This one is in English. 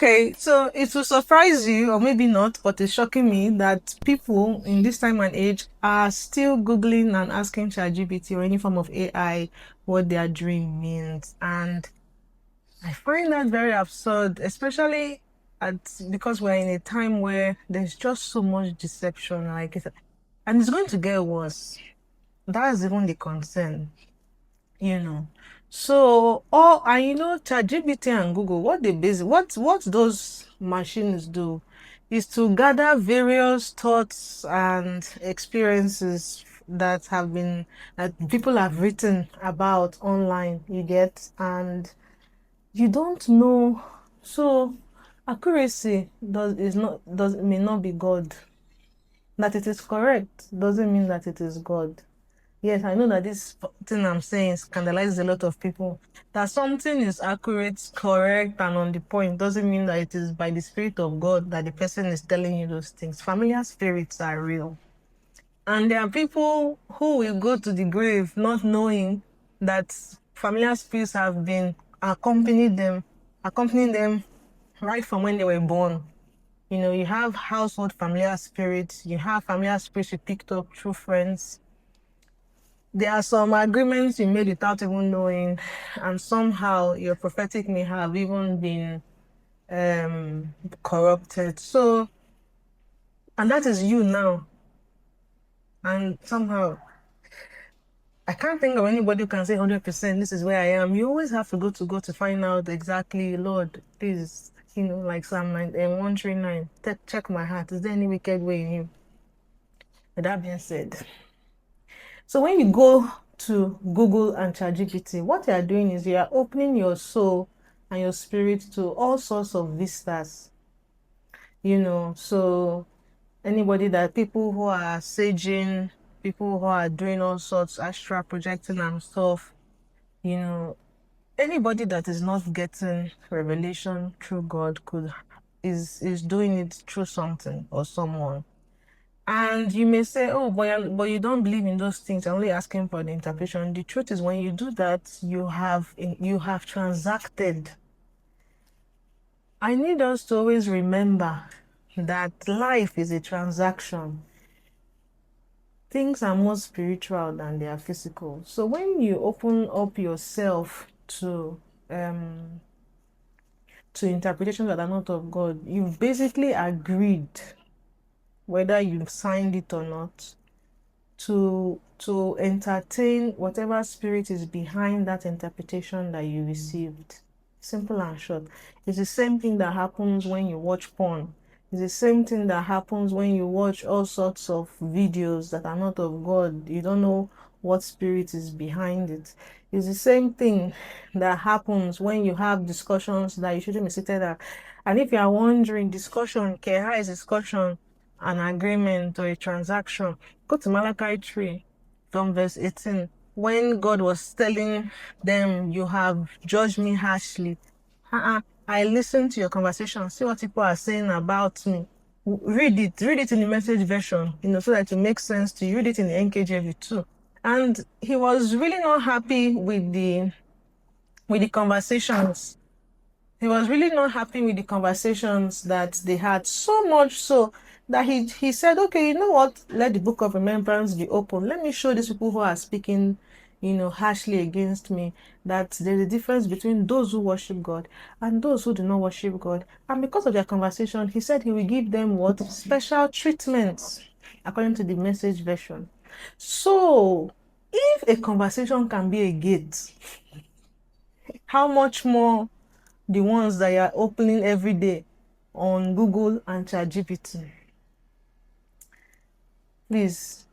Okay, so it will surprise you, or maybe not, but it's shocking me that people in this time and age are still Googling and asking ChatGPT or any form of AI what their dream means. And I find that very absurd, especially because we're in a time where there's just so much deception, and it's going to get worse. That's even the concern, you know. So, ChatGPT and Google, what those machines do is to gather various thoughts and experiences that people have written about online, you get, and you don't know. So, accuracy may not be God. That it is correct doesn't mean that it is God. Yes, I know that this thing I'm saying scandalizes a lot of people. That something is accurate, correct, and on the point doesn't mean that it is by the Spirit of God that the person is telling you those things. Familiar spirits are real. And there are people who will go to the grave not knowing that familiar spirits have been accompanying them right from when they were born. You know, you have household familiar spirits, you have familiar spirits you picked up through friends. There are some agreements you made without even knowing, and somehow your prophetic may have even been corrupted. So, and that is you now. And somehow, I can't think of anybody who can say 100% this is where I am. You always have to go to God to find out exactly, Lord, please, like Psalm 139, check my heart. Is there any wicked way in you? With that being said, so when you go to Google and ChatGPT, what you are doing is you are opening your soul and your spirit to all sorts of vistas. So people who are saging, people who are doing all sorts, astral projecting and stuff, you know, anybody that is not getting revelation through God is doing it through something or someone. And you may say, oh, but you don't believe in those things. You're only asking for the interpretation. The truth is, when you do that, you have transacted. I need us to always remember that life is a transaction. Things are more spiritual than they are physical. So when you open up yourself to interpretations that are not of God, you've basically agreed, whether you've signed it or not, to entertain whatever spirit is behind that interpretation that you received. Simple and short. It's the same thing that happens when you watch porn. It's the same thing that happens when you watch all sorts of videos that are not of God. You don't know what spirit is behind it. It's the same thing that happens when you have discussions that you shouldn't be seated at. And if you are wondering, how is discussion an agreement or a transaction? Go to Malachi 3 from verse 18. When God was telling them, you have judged me harshly. I listened to your conversation. See what people are saying about me. Read it in the Message version, so that it makes sense to you. Read it in the NKJV too. And he was really not happy with the conversations. He was really not happy with the conversations that they had, so much so that he said, okay, you know what? Let the book of remembrance be open. Let me show these people who are speaking, harshly against me, that there's a difference between those who worship God and those who do not worship God. And because of their conversation, he said he will give them what? Special treatments, according to the Message version. So, if a conversation can be a gate, how much more the ones that you are opening every day on Google and ChatGPT? Please,